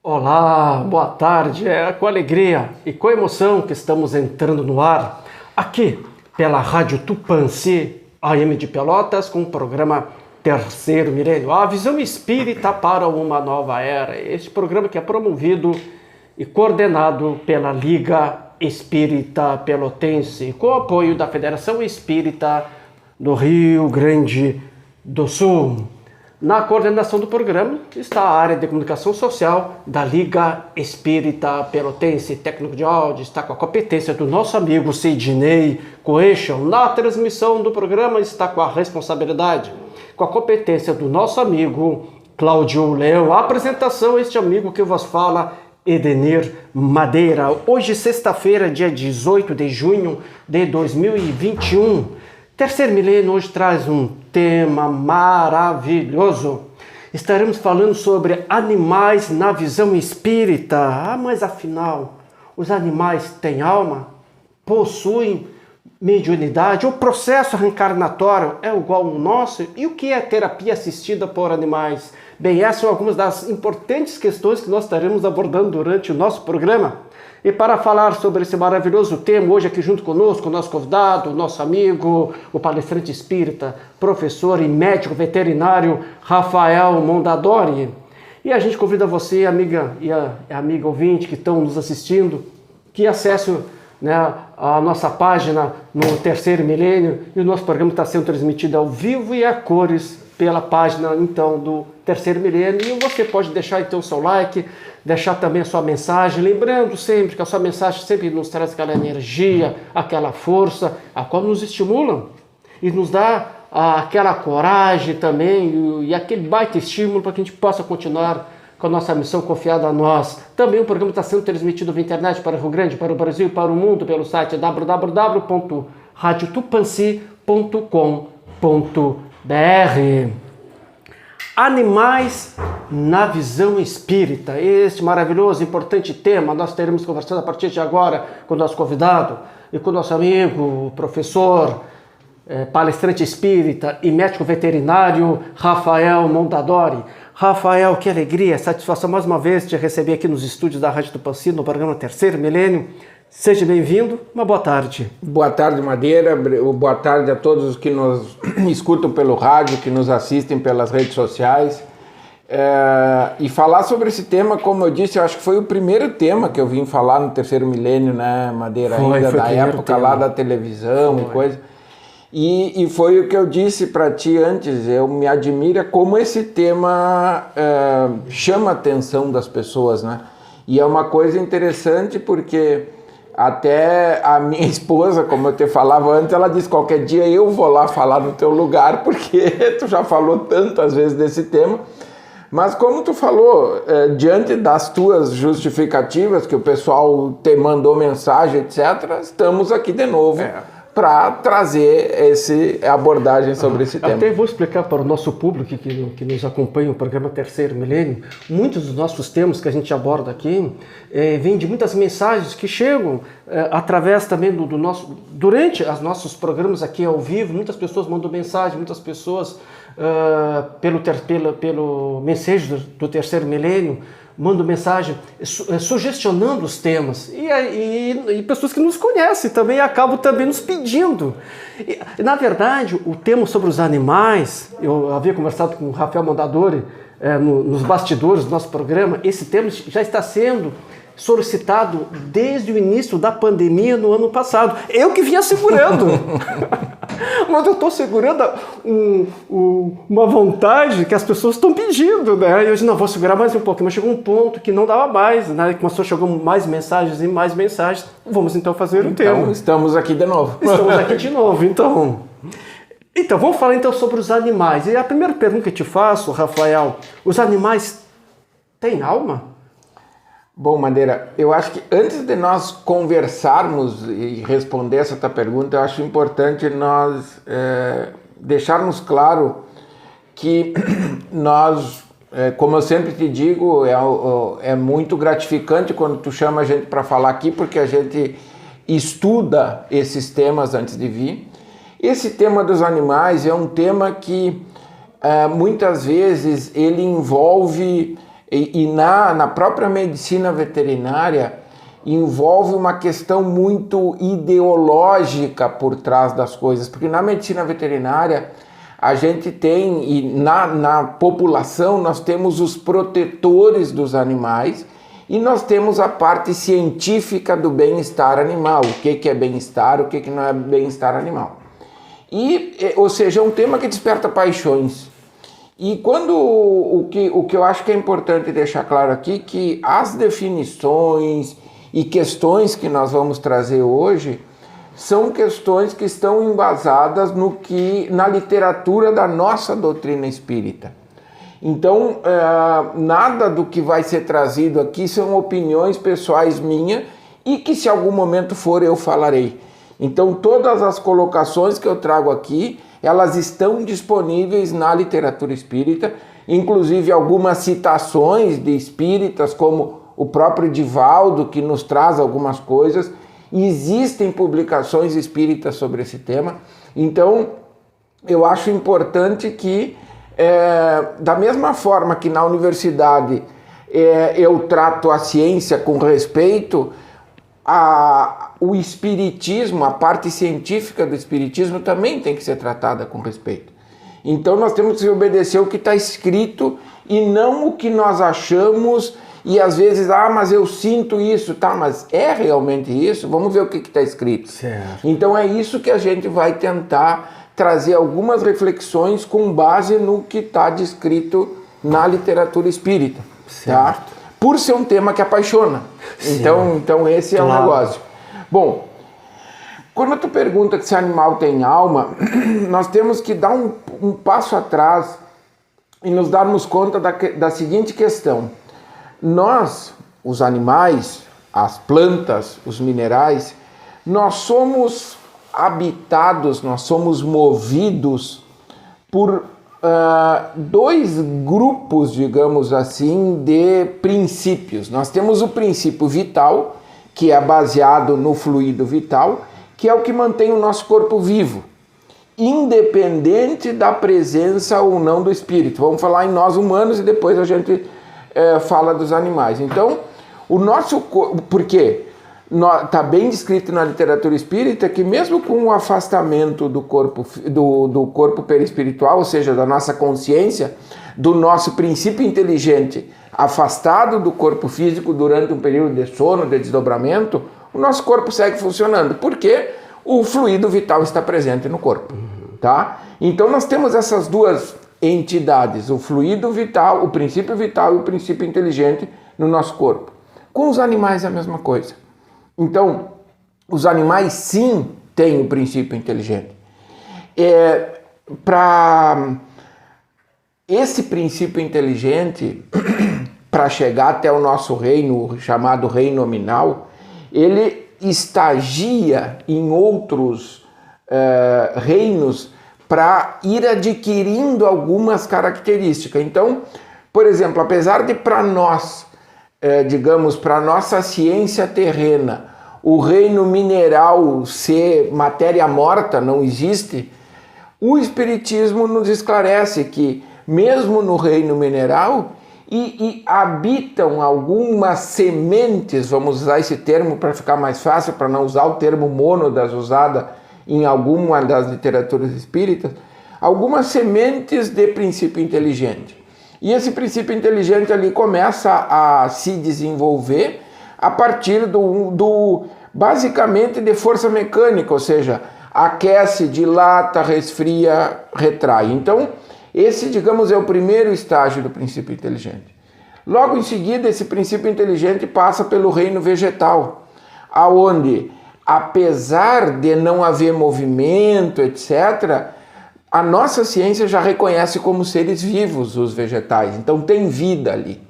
Olá, boa tarde. É com alegria e com emoção que estamos entrando no ar, aqui pela Rádio Tupãssi, AM de Pelotas, com o programa Terceiro Milênio, a visão espírita para uma nova era. Este programa que é promovido e coordenado pela Liga Espírita Pelotense, com o apoio da Federação Espírita do Rio Grande do Sul. Na coordenação do programa está a área de comunicação social da Liga Espírita Pelotense, técnico de áudio, está com a competência do nosso amigo Sidney Coeixo. Na transmissão do programa está com a responsabilidade, com a competência do nosso amigo Cláudio Leão. A apresentação, este amigo que vos fala, Edenir Madeira. Hoje, sexta-feira, dia 18 de junho de 2021. Terceiro Milênio hoje traz um tema maravilhoso. Estaremos falando sobre animais na visão espírita. Mas afinal, os animais têm alma? Possuem mediunidade? O processo reencarnatório é igual ao nosso? E o que é terapia assistida por animais? Bem, essas são algumas das importantes questões que nós estaremos abordando durante o nosso programa. E para falar sobre esse maravilhoso tema, hoje aqui junto conosco, o nosso convidado, o nosso amigo, o palestrante espírita, professor e médico veterinário, Rafael Mondadori. E a gente convida você, amiga e amiga ouvinte que estão nos assistindo, que acesse a nossa página no Terceiro Milênio, e o nosso programa está sendo transmitido ao vivo e a cores pela página então do Terceiro Milênio. E você pode deixar então o seu like, deixar também a sua mensagem, lembrando sempre que a sua mensagem sempre nos traz aquela energia, aquela força, a qual nos estimula e nos dá aquela coragem também e aquele baita estímulo para que a gente possa continuar com a nossa missão confiada a nós. Também o programa está sendo transmitido via internet para o Rio Grande, para o Brasil e para o mundo pelo site www.radiotupanci.com.br. Animais na visão espírita. Este maravilhoso, importante tema nós teremos conversando a partir de agora com o nosso convidado e com o nosso amigo, professor, palestrante espírita e médico veterinário, Rafael Mondadori. Rafael, que alegria, satisfação mais uma vez te receber aqui nos estúdios da Rádio Tupãssi, no programa Terceiro Milênio. Seja bem-vindo, uma boa tarde. Boa tarde, Madeira, boa tarde a todos os que nos escutam pelo rádio, que nos assistem pelas redes sociais. E falar sobre esse tema, como eu disse, eu acho que foi o primeiro tema que eu vim falar no Terceiro Milênio, né, Madeira? Ainda da época tema. Lá da televisão e coisa. E foi o que eu disse para ti antes, eu me admira como esse tema chama a atenção das pessoas, né? E é uma coisa interessante porque até a minha esposa, como eu te falava antes, ela disse, qualquer dia eu vou lá falar no teu lugar, porque tu já falou tantas vezes desse tema. Mas como tu falou, diante das tuas justificativas, que o pessoal te mandou mensagem, etc., estamos aqui de novo para trazer essa abordagem sobre esse tema. Até vou explicar para o nosso público que nos acompanha o programa Terceiro Milênio, muitos dos nossos temas que a gente aborda aqui vêm de muitas mensagens que chegam através também do nosso... Durante os nossos programas aqui ao vivo, muitas pessoas mandam mensagem, muitas pessoas pelo Mensagem do Terceiro Milênio mandam mensagem sugestionando os temas e pessoas que nos conhecem também acabam também nos pedindo. Na verdade, o tema sobre os animais, eu havia conversado com o Rafael Mondadori nos bastidores do nosso programa, esse tema já está sendo solicitado desde o início da pandemia no ano passado. Eu que vinha segurando. Mas eu estou segurando uma vontade que as pessoas estão pedindo, né? Eu disse, não, vou segurar mais um pouco. Mas chegou um ponto que não dava mais, né? Começou a chegar mais mensagens e mais mensagens. Vamos então fazer o tema. Então, estamos aqui de novo. Estamos aqui de novo, então. Então, vamos falar então sobre os animais. E a primeira pergunta que eu te faço, Rafael, os animais têm alma? Bom, Madeira, eu acho que antes de nós conversarmos e responder essa tua pergunta, eu acho importante nós deixarmos claro que nós, como eu sempre te digo, é muito gratificante quando tu chama a gente para falar aqui, porque a gente estuda esses temas antes de vir. Esse tema dos animais é um tema que muitas vezes ele envolve E na própria medicina veterinária envolve uma questão muito ideológica por trás das coisas, porque na medicina veterinária a gente tem, e na população nós temos os protetores dos animais e nós temos a parte científica do bem-estar animal, o que é bem-estar, o que não é bem-estar animal. Ou seja, é um tema que desperta paixões. E o que eu acho que é importante deixar claro aqui, que as definições e questões que nós vamos trazer hoje são questões que estão embasadas na literatura da nossa doutrina espírita. Então, nada do que vai ser trazido aqui são opiniões pessoais minhas e que, se algum momento for, eu falarei. Então, todas as colocações que eu trago aqui, elas estão disponíveis na literatura espírita, inclusive algumas citações de espíritas, como o próprio Divaldo, que nos traz algumas coisas. Existem publicações espíritas sobre esse tema. Então, eu acho importante que, da mesma forma que na universidade eu trato a ciência com respeito, o espiritismo, a parte científica do espiritismo também tem que ser tratada com respeito. Então nós temos que obedecer o que está escrito e não o que nós achamos e às vezes, mas eu sinto isso, tá, mas é realmente isso? Vamos ver o que está escrito. Certo. Então é isso que a gente vai tentar trazer algumas reflexões com base no que está descrito na literatura espírita. Certo. Tá? Por ser um tema que apaixona. Então esse é o negócio. Bom, quando tu pergunta se animal tem alma, nós temos que dar um passo atrás e nos darmos conta da seguinte questão. Nós, os animais, as plantas, os minerais, nós somos habitados, nós somos movidos por dois grupos, digamos assim, de princípios. Nós temos o princípio vital, que é baseado no fluido vital, que é o que mantém o nosso corpo vivo, independente da presença ou não do espírito. Vamos falar em nós humanos e depois a gente fala dos animais. Então, o nosso corpo, por quê? Está bem descrito na literatura espírita que mesmo com o afastamento do corpo perispiritual, ou seja, da nossa consciência, do nosso princípio inteligente, afastado do corpo físico durante um período de sono, de desdobramento, o nosso corpo segue funcionando, porque o fluido vital está presente no corpo. Tá? Então nós temos essas duas entidades, o fluido vital, o princípio vital e o princípio inteligente no nosso corpo. Com os animais é a mesma coisa. Então, os animais sim têm o princípio inteligente. Para esse princípio inteligente, para chegar até o nosso reino, chamado reino nominal, ele estagia em outros reinos para ir adquirindo algumas características. Então, por exemplo, apesar de para nós, digamos, para a nossa ciência terrena, o reino mineral ser matéria morta, não existe, o Espiritismo nos esclarece que, mesmo no reino mineral, habitam algumas sementes, vamos usar esse termo para ficar mais fácil, para não usar o termo mônadas usada em alguma das literaturas espíritas, algumas sementes de princípio inteligente. E esse princípio inteligente ali começa a se desenvolver a partir basicamente de força mecânica, ou seja, aquece, dilata, resfria, retrai. Então, esse, digamos, é o primeiro estágio do princípio inteligente. Logo em seguida, esse princípio inteligente passa pelo reino vegetal, aonde, apesar de não haver movimento, etc., a nossa ciência já reconhece como seres vivos os vegetais, então tem vida ali.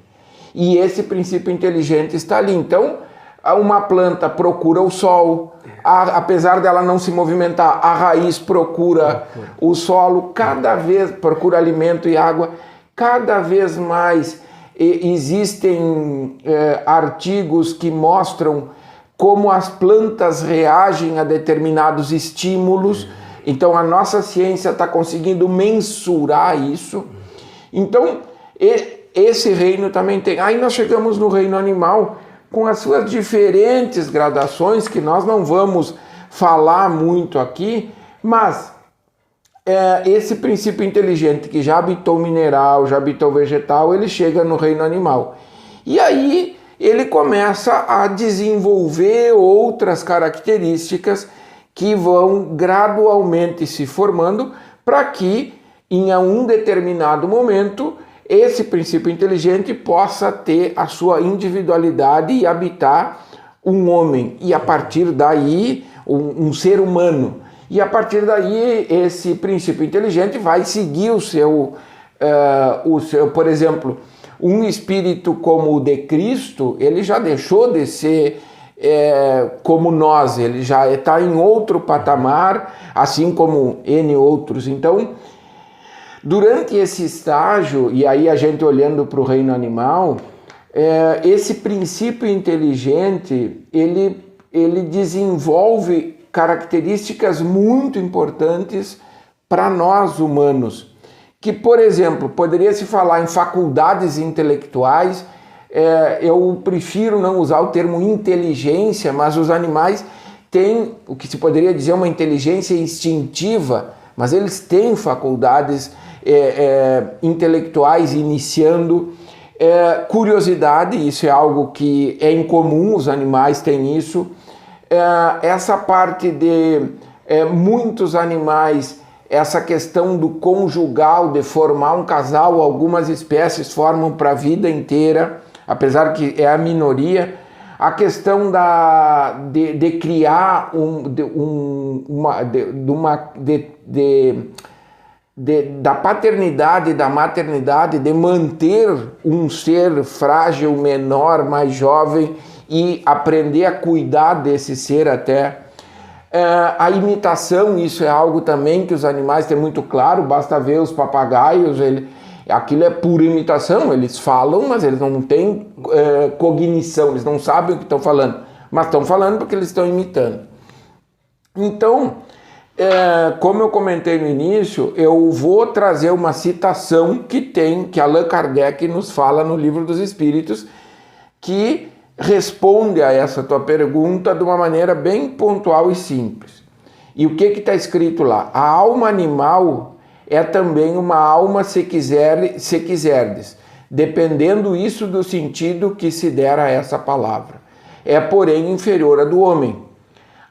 E esse princípio inteligente está ali. Então, uma planta procura o sol, apesar dela não se movimentar, a raiz procura o solo, cada vez procura alimento e água, cada vez mais existem artigos que mostram como as plantas reagem a determinados estímulos. Então a nossa ciência está conseguindo mensurar isso. Então esse reino também tem. Aí nós chegamos no reino animal, com as suas diferentes gradações, que nós não vamos falar muito aqui, mas esse princípio inteligente que já habitou mineral, já habitou vegetal, ele chega no reino animal. E aí ele começa a desenvolver outras características que vão gradualmente se formando para que, em um determinado momento, esse princípio inteligente possa ter a sua individualidade e habitar um homem, e a partir daí um ser humano. E a partir daí esse princípio inteligente vai seguir o seu, por exemplo, um espírito como o de Cristo, ele já deixou de ser como nós, ele já está em outro patamar, assim como N outros. Então, durante esse estágio, e aí a gente olhando para o reino animal, esse princípio inteligente, ele desenvolve características muito importantes para nós humanos, que, por exemplo, poderia se falar em faculdades intelectuais. Eu prefiro não usar o termo inteligência, mas os animais têm o que se poderia dizer uma inteligência instintiva, mas eles têm faculdades intelectuais iniciando. Curiosidade, isso é algo que é incomum, os animais têm isso. Essa parte de muitos animais, essa questão do conjugal, de formar um casal, algumas espécies formam para a vida inteira, apesar que é a minoria. A questão de criar da paternidade e da maternidade, de manter um ser frágil, menor, mais jovem, e aprender a cuidar desse ser até. A imitação, isso é algo também que os animais têm muito claro, basta ver os papagaios, aquilo é pura imitação, eles falam, mas eles não têm cognição, eles não sabem o que estão falando, mas estão falando porque eles estão imitando. Então, como eu comentei no início, eu vou trazer uma citação que Allan Kardec nos fala no Livro dos Espíritos, que responde a essa tua pergunta de uma maneira bem pontual e simples. E o que está escrito lá? A alma animal é também uma alma, se quiserdes, dependendo isso do sentido que se der a essa palavra. É, porém, inferior à do homem.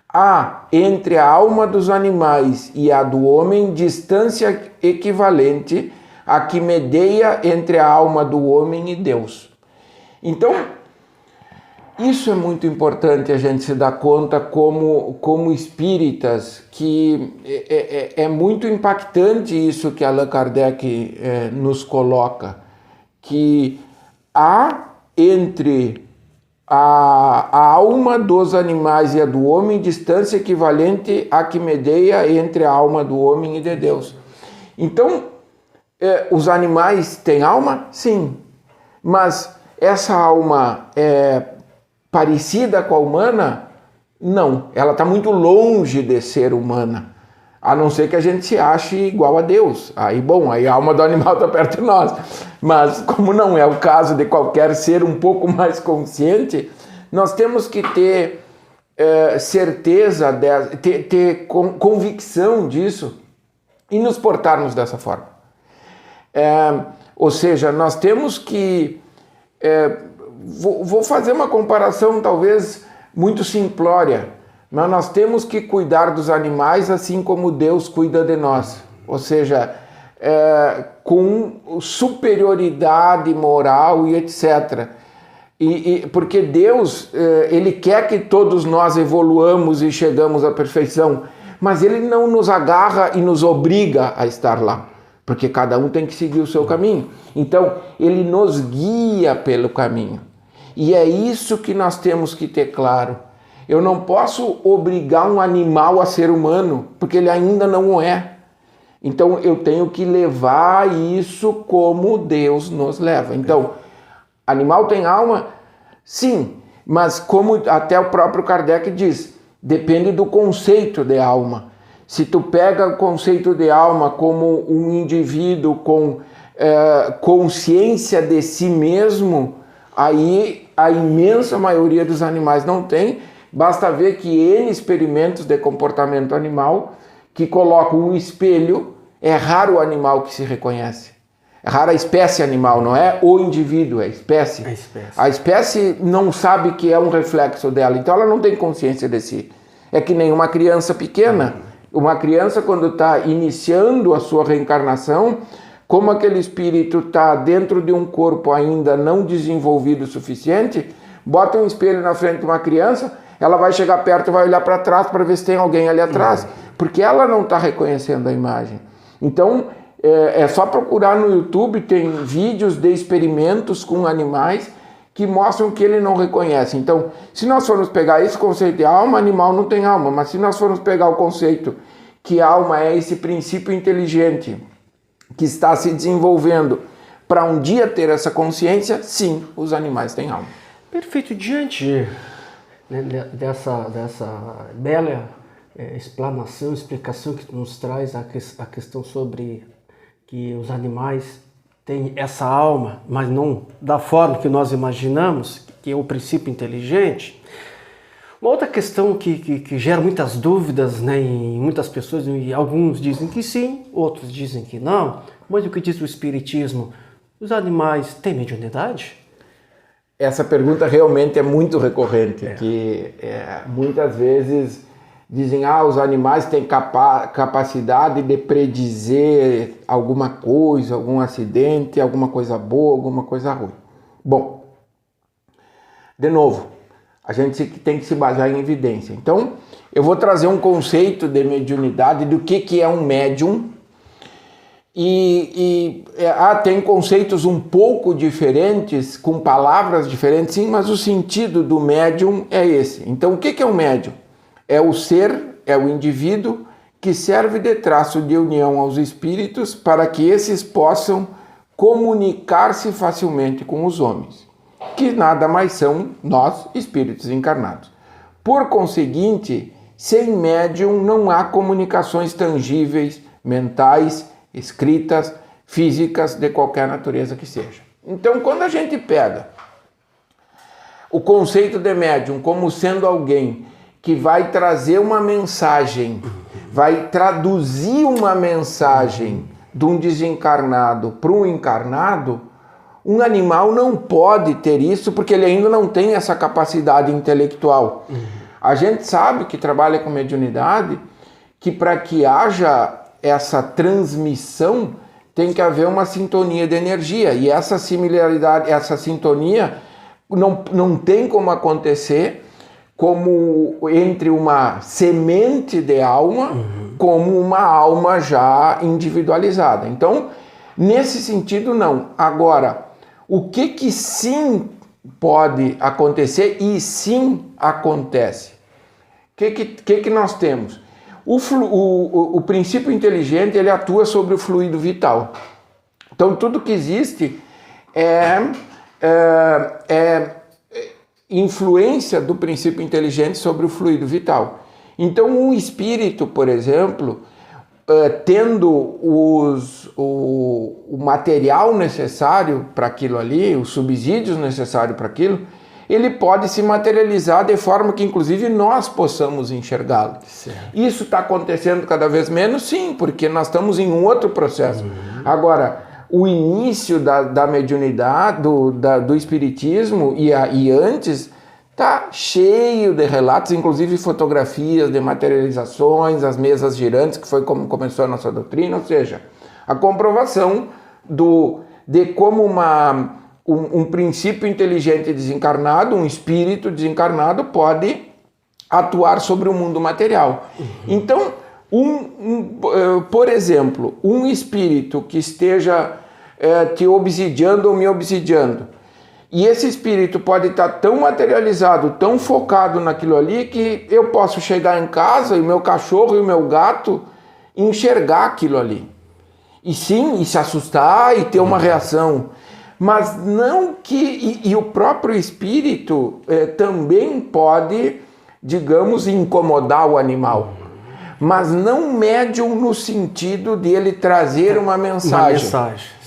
Há entre a alma dos animais e a do homem distância equivalente à que medeia entre a alma do homem e Deus. Então, isso é muito importante a gente se dar conta como espíritas, que é muito impactante isso que Allan Kardec nos coloca, que há entre a alma dos animais e a do homem distância equivalente à que medeia entre a alma do homem e de Deus. Então, os animais têm alma? Sim, mas essa alma parecida com a humana? Não, ela está muito longe de ser humana, a não ser que a gente se ache igual a Deus. Aí a alma do animal está perto de nós, mas como não é o caso de qualquer ser um pouco mais consciente, nós temos que ter certeza, ter convicção disso e nos portarmos dessa forma. Ou seja, nós temos que... Vou fazer uma comparação talvez muito simplória, mas nós temos que cuidar dos animais assim como Deus cuida de nós, ou seja, com superioridade moral e etc. Porque Deus, Ele quer que todos nós evoluamos e chegamos à perfeição, mas Ele não nos agarra e nos obriga a estar lá, porque cada um tem que seguir o seu caminho. Então, Ele nos guia pelo caminho. E é isso que nós temos que ter claro. Eu não posso obrigar um animal a ser humano, porque ele ainda não o é. Então, eu tenho que levar isso como Deus nos leva. Então, animal tem alma? Sim, mas como até o próprio Kardec diz, depende do conceito de alma. Se tu pega o conceito de alma como um indivíduo com consciência de si mesmo, aí a imensa maioria dos animais não tem. Basta ver que N experimentos de comportamento animal que colocam um espelho, é raro o animal que se reconhece. É rara a espécie animal, não é o indivíduo, é a espécie. A espécie não sabe que é um reflexo dela, então ela não tem consciência de si. É que nem uma criança pequena. Uma criança, quando está iniciando a sua reencarnação, como aquele espírito está dentro de um corpo ainda não desenvolvido o suficiente, bota um espelho na frente de uma criança, ela vai chegar perto e vai olhar para trás para ver se tem alguém ali atrás, porque ela não está reconhecendo a imagem. Então, é só procurar no YouTube, tem vídeos de experimentos com animais que mostram que ele não reconhece. Então, se nós formos pegar esse conceito de alma, animal não tem alma, mas se nós formos pegar o conceito que alma é esse princípio inteligente que está se desenvolvendo para um dia ter essa consciência, sim, os animais têm alma. Perfeito. Diante dessa bela explicação que nos traz a questão sobre que os animais têm essa alma, mas não da forma que nós imaginamos, que é o princípio inteligente. Uma outra questão que gera muitas dúvidas, né, em muitas pessoas, e alguns dizem que sim, outros dizem que não, mas o que diz o Espiritismo? Os animais têm mediunidade? Essa pergunta realmente é muito recorrente, que muitas vezes dizem os animais têm capacidade de predizer alguma coisa, algum acidente, alguma coisa boa, alguma coisa ruim. Bom, de novo, a gente tem que se basear em evidência. Então, eu vou trazer um conceito de mediunidade, do que é um médium. Tem conceitos um pouco diferentes, com palavras diferentes, sim, mas o sentido do médium é esse. Então, o que é um médium? É o ser, é o indivíduo que serve de traço de união aos espíritos para que esses possam comunicar-se facilmente com os homens, que nada mais são nós, espíritos encarnados. Por conseguinte, sem médium não há comunicações tangíveis, mentais, escritas, físicas, de qualquer natureza que seja. Então, quando a gente pega o conceito de médium como sendo alguém que vai trazer uma mensagem, vai traduzir uma mensagem de um desencarnado para um encarnado, um animal não pode ter isso porque ele ainda não tem essa capacidade intelectual. A gente sabe que trabalha com mediunidade que para que haja essa transmissão tem que haver uma sintonia de energia, e essa similaridade, essa sintonia não tem como acontecer como entre uma semente de alma como uma alma já individualizada. Então, nesse sentido, não. Agora, o que sim pode acontecer e sim acontece? O que nós temos? O princípio inteligente, ele atua sobre o fluido vital. Então, tudo que existe é influência do princípio inteligente sobre o fluido vital. Então, um espírito, por exemplo, tendo o material necessário para aquilo ali, os subsídios necessários para aquilo, ele pode se materializar de forma que, inclusive, nós possamos enxergá-lo. Isso está acontecendo cada vez menos? Sim, porque nós estamos em um outro processo. Agora, o início da mediunidade, do espiritismo e antes, está cheio de relatos, inclusive fotografias de materializações, as mesas girantes, que foi como começou a nossa doutrina, ou seja, a comprovação de como um princípio inteligente desencarnado, um espírito desencarnado pode atuar sobre o mundo material. Então, por exemplo, um espírito que esteja te obsidiando ou me obsidiando, e esse espírito pode estar tão materializado, tão focado naquilo ali, que eu posso chegar em casa e meu cachorro e o meu gato enxergar aquilo ali. E sim, e se assustar e ter uma reação. Mas não que... E o próprio espírito também pode, digamos, incomodar o animal. mas não médium no sentido de ele trazer uma mensagem.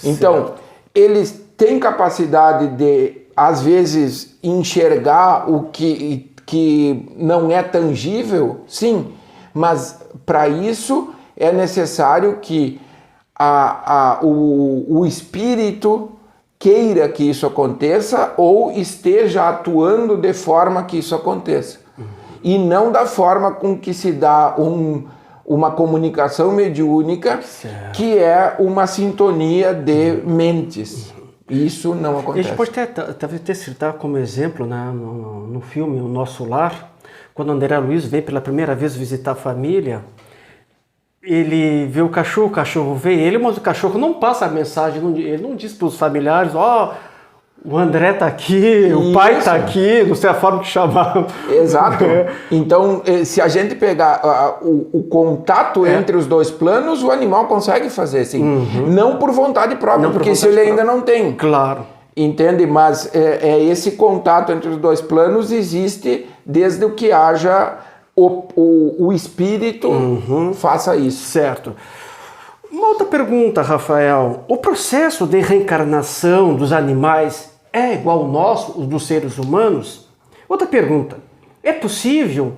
Então, certo. Eles têm capacidade de, às vezes, enxergar o que não é tangível, sim, mas para isso é necessário que o espírito queira que isso aconteça ou esteja atuando de forma que isso aconteça. E não da forma com que se dá uma comunicação mediúnica, certo. Que é uma sintonia de mentes. Isso não acontece. A gente pode talvez ter citado como exemplo, né, no filme O Nosso Lar, quando André Luiz vem pela primeira vez visitar a família, ele vê o cachorro vê ele, mas o cachorro não passa a mensagem, ele não diz para os familiares, o André está aqui, o pai está aqui, não sei a forma que chamar. Exato. Então, se a gente pegar o contato entre os dois planos, o animal consegue fazer, sim. Não por vontade própria, porque isso ele ainda não tem. Claro. Entende? Mas esse contato entre os dois planos existe desde que haja o espírito faça isso. Certo. Uma outra pergunta, Rafael. O processo de reencarnação dos animais é igual ao nosso, os dos seres humanos? Outra pergunta. É possível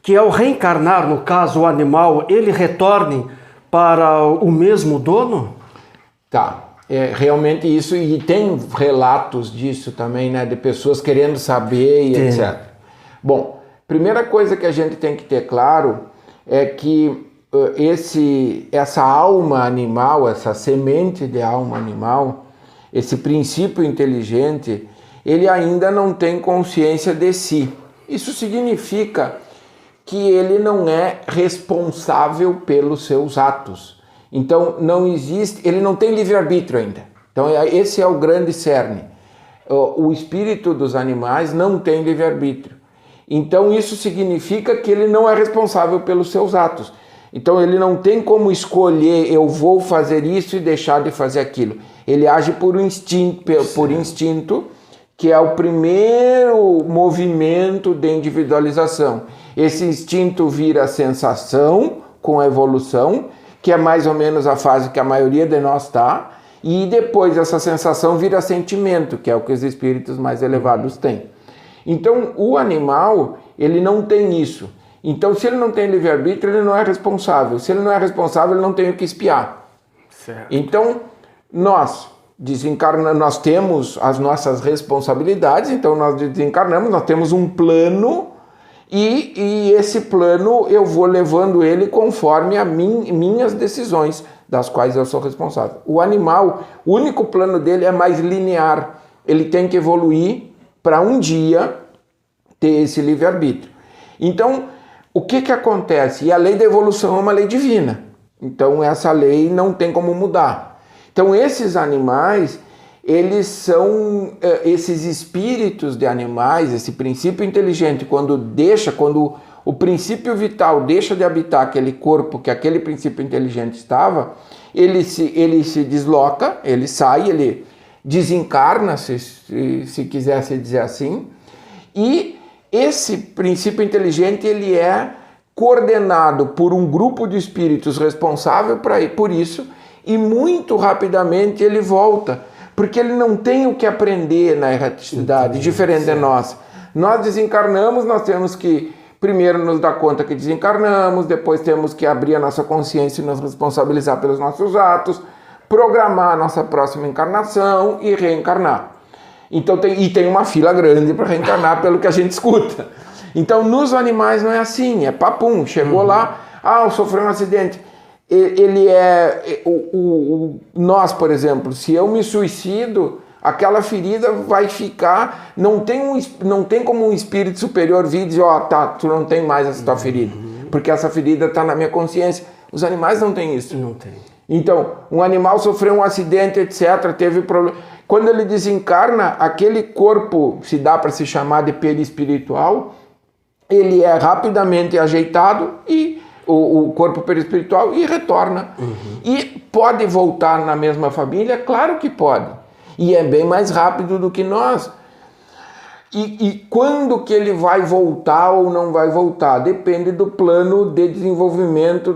que ao reencarnar, no caso o animal, ele retorne para o mesmo dono? Tá. Realmente isso, e tem relatos disso também, né? De pessoas querendo saber e etc. Bom, primeira coisa que a gente tem que ter claro é que essa alma animal, essa semente de alma animal, esse princípio inteligente, ele ainda não tem consciência de si. Isso significa que ele não é responsável pelos seus atos. Então não existe, ele não tem livre-arbítrio ainda. Então esse é o grande cerne. O espírito dos animais não tem livre-arbítrio. Então isso significa que ele não é responsável pelos seus atos. Então ele não tem como escolher, eu vou fazer isso e deixar de fazer aquilo. Ele age por instinto, que é o primeiro movimento de individualização. Esse instinto vira sensação com a evolução, que é mais ou menos a fase que a maioria de nós está, e depois essa sensação vira sentimento, que é o que os espíritos mais elevados têm. Então o animal, ele não tem isso. Então, se ele não tem livre-arbítrio, ele não é responsável. Se ele não é responsável, ele não tem o que espiar. Certo. Então, nós temos as nossas responsabilidades, então nós desencarnamos, nós temos um plano e esse plano eu vou levando ele conforme minhas decisões, das quais eu sou responsável. O animal, o único plano dele é mais linear. Ele tem que evoluir para um dia ter esse livre-arbítrio. Então, o que acontece? E a lei da evolução é uma lei divina. Então essa lei não tem como mudar. Então esses animais, eles são esses espíritos de animais, esse princípio inteligente, quando o princípio vital deixa de habitar aquele corpo que aquele princípio inteligente estava, ele se desloca, ele sai, ele desencarna, se quiser se dizer assim, e esse princípio inteligente, ele é coordenado por um grupo de espíritos responsável por isso, e muito rapidamente ele volta, porque ele não tem o que aprender na erraticidade, diferente de nós. Nós desencarnamos, nós temos que primeiro nos dar conta que desencarnamos, depois temos que abrir a nossa consciência e nos responsabilizar pelos nossos atos, programar a nossa próxima encarnação e reencarnar. Então tem uma fila grande para reencarnar pelo que a gente escuta. Então nos animais não é assim, é papum, chegou lá, sofreu um acidente. Nós, por exemplo, se eu me suicido, aquela ferida vai ficar, não tem como um espírito superior vir e dizer, tu não tem mais essa tua ferida, porque essa ferida está na minha consciência. Os animais não têm isso. Não tem. Então, um animal sofreu um acidente, etc., teve problema. Quando ele desencarna, aquele corpo, se dá para se chamar de perispiritual, ele é rapidamente ajeitado, e o corpo perispiritual, e retorna. E pode voltar na mesma família? Claro que pode. E é bem mais rápido do que nós. E quando que ele vai voltar ou não vai voltar? Depende do plano de desenvolvimento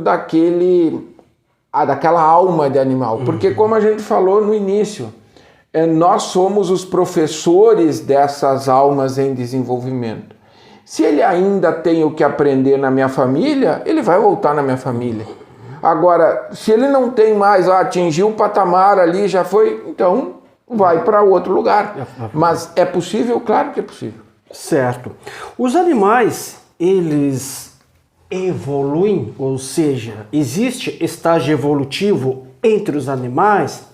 daquela alma de animal. Porque como a gente falou no início, nós somos os professores dessas almas em desenvolvimento. Se ele ainda tem o que aprender na minha família, ele vai voltar na minha família. Agora, se ele não tem mais, atingiu o patamar ali, já foi, então vai para outro lugar. Mas é possível? Claro que é possível. Certo. Os animais, eles evoluem, ou seja, existe estágio evolutivo entre os animais?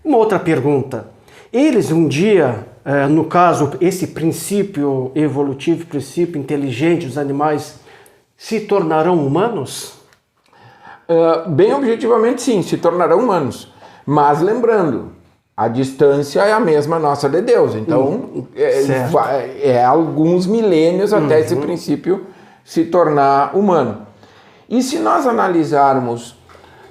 Uma outra pergunta. Eles um dia, no caso, esse princípio evolutivo, princípio inteligente dos animais, se tornarão humanos? Bem objetivamente sim, se tornarão humanos. Mas lembrando, a distância é a mesma nossa de Deus. Então alguns milênios até esse princípio se tornar humano. E se nós analisarmos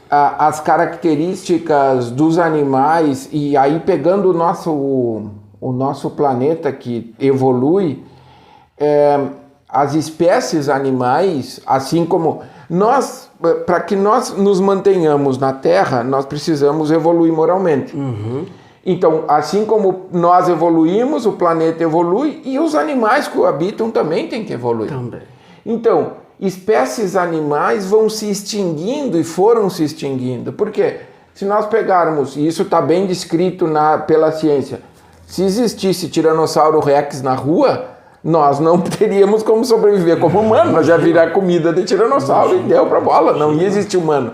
as características dos animais, e aí pegando o nosso planeta que evolui, as espécies animais, assim como nós, para que nós nos mantenhamos na Terra, nós precisamos evoluir moralmente. Então, assim como nós evoluímos, o planeta evolui e os animais que o habitam também têm que evoluir. Então, espécies animais vão se extinguindo e foram se extinguindo. Por quê? Se nós pegarmos, e isso está bem descrito pela ciência, se existisse Tiranossauro Rex na rua, nós não teríamos como sobreviver como humano, nós já virar comida de tiranossauro e deu para bola, não ia existir humano.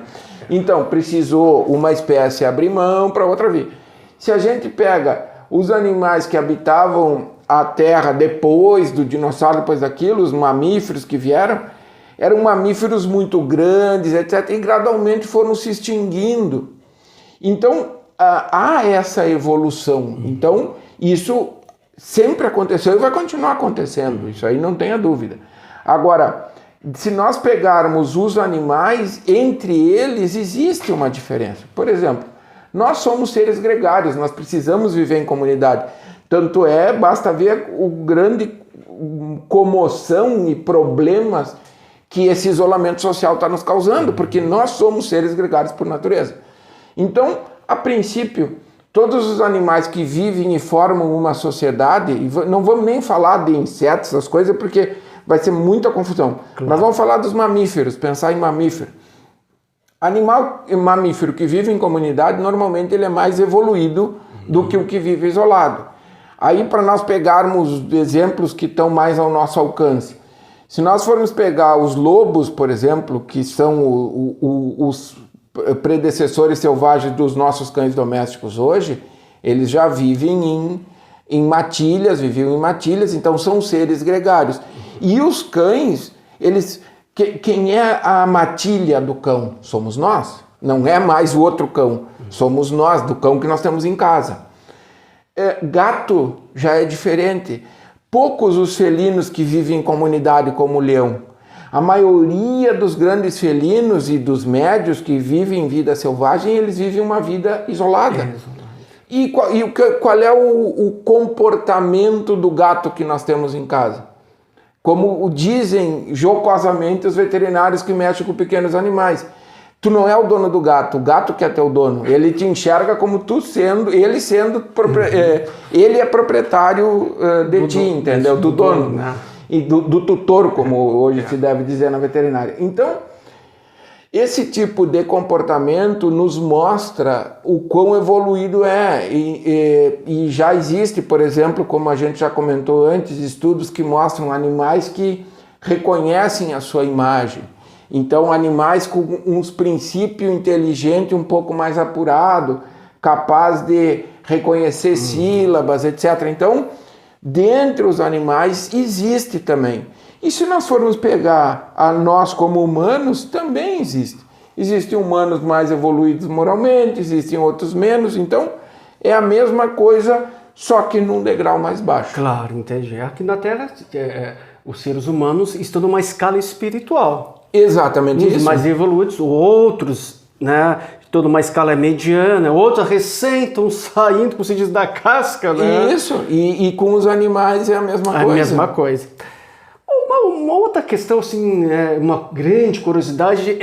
Então, precisou uma espécie abrir mão para outra vir. Se a gente pega os animais que habitavam a Terra depois do dinossauro, depois daquilo, os mamíferos que vieram, eram mamíferos muito grandes, etc., e gradualmente foram se extinguindo. Então, há essa evolução. Então, isso sempre aconteceu e vai continuar acontecendo, isso aí não tenha dúvida. Agora, se nós pegarmos os animais, entre eles existe uma diferença. Por exemplo, nós somos seres gregários, nós precisamos viver em comunidade. Tanto basta ver o grande comoção e problemas que esse isolamento social está nos causando, porque nós somos seres gregários por natureza. Então, a princípio, todos os animais que vivem e formam uma sociedade, e não vamos nem falar de insetos, essas coisas, porque vai ser muita confusão. Claro. Nós vamos falar dos mamíferos, pensar em mamífero. Animal mamífero que vive em comunidade, normalmente ele é mais evoluído do que o que vive isolado. Aí, para nós pegarmos exemplos que estão mais ao nosso alcance, se nós formos pegar os lobos, por exemplo, que são os predecessores selvagens dos nossos cães domésticos hoje, eles já vivem em matilhas, viviam em matilhas, então são seres gregários. E os cães, quem é a matilha do cão? Somos nós, não é mais o outro cão, somos nós, do cão que nós temos em casa. Gato já é diferente. Poucos os felinos que vivem em comunidade como o leão. A maioria dos grandes felinos e dos médios que vivem vida selvagem, eles vivem uma vida isolada. E qual é o comportamento do gato que nós temos em casa? Como dizem jocosamente os veterinários que mexem com pequenos animais. Tu não é o dono do gato, o gato que é teu dono. Ele te enxerga como ele é proprietário de ti, entendeu? Do dono, né? E do tutor, como hoje se deve dizer na veterinária. Então, esse tipo de comportamento nos mostra o quão evoluído é. E já existe, por exemplo, como a gente já comentou antes, estudos que mostram animais que reconhecem a sua imagem. Então, animais com uns princípios inteligentes um pouco mais apurado, capaz de reconhecer sílabas, etc. Então, dentre os animais existe também. E se nós formos pegar a nós como humanos, também existe. Existem humanos mais evoluídos moralmente, existem outros menos. Então, é a mesma coisa, só que num degrau mais baixo. Claro, entendi. Aqui na Terra, os seres humanos estão numa escala espiritual. Exatamente isso. Mais evoluídos, outros, né, toda uma escala mediana, outros recém estão saindo, como se diz, da casca, né? Isso, e com os animais é a mesma coisa. A mesma coisa. Uma outra questão, assim, uma grande curiosidade,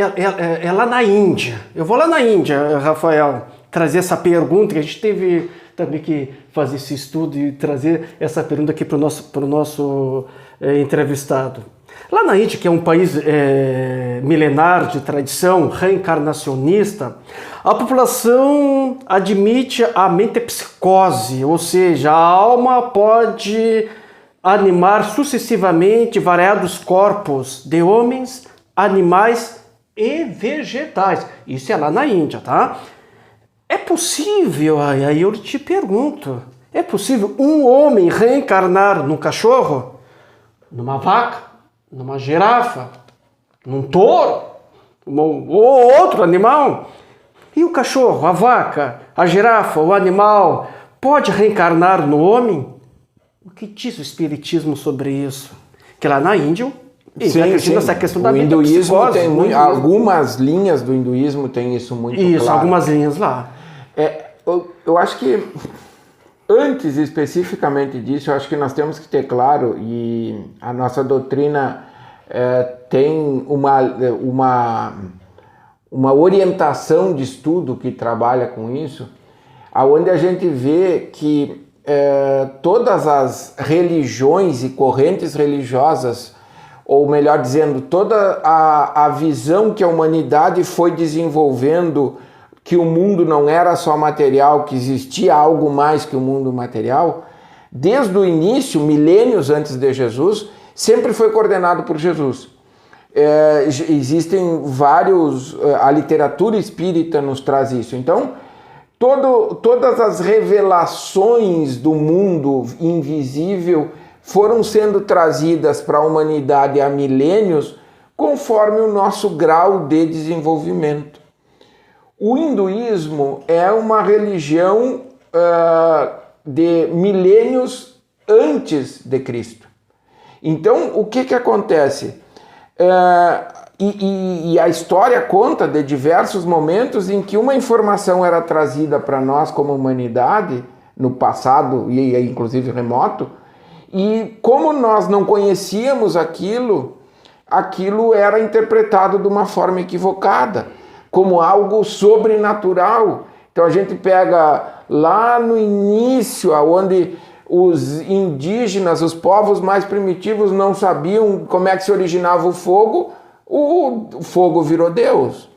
é lá na Índia. Eu vou lá na Índia, Rafael, trazer essa pergunta, que a gente teve também que fazer esse estudo e trazer essa pergunta aqui para o nosso entrevistado. Lá na Índia, que é um país milenar de tradição reencarnacionista, a população admite a metempsicose, ou seja, a alma pode animar sucessivamente variados corpos de homens, animais e vegetais. Isso é lá na Índia, tá? É possível, aí eu te pergunto, é possível um homem reencarnar num cachorro, numa vaca, numa girafa, num touro, ou outro animal? E o cachorro, a vaca, a girafa, o animal, pode reencarnar no homem? O que diz o Espiritismo sobre isso? Que lá na Índia, essa questão da hinduísmo tem algumas linhas do hinduísmo tem isso muito claro. Isso, algumas linhas lá. Eu acho que antes especificamente disso, eu acho que nós temos que ter claro, e a nossa doutrina tem uma orientação de estudo que trabalha com isso, onde a gente vê que todas as religiões e correntes religiosas, ou melhor dizendo, toda a visão que a humanidade foi desenvolvendo, que o mundo não era só material, que existia algo mais que o mundo material, desde o início, milênios antes de Jesus, sempre foi coordenado por Jesus. Existem vários, a literatura espírita nos traz isso. Então, todas as revelações do mundo invisível foram sendo trazidas para a humanidade há milênios, conforme o nosso grau de desenvolvimento. O hinduísmo é uma religião de milênios antes de Cristo. Então, o que acontece? E a história conta de diversos momentos em que uma informação era trazida para nós como humanidade, no passado e inclusive remoto, e como nós não conhecíamos aquilo era interpretado de uma forma equivocada, como algo sobrenatural. Então a gente pega lá no início, onde os indígenas, os povos mais primitivos não sabiam como é que se originava o fogo virou Deus,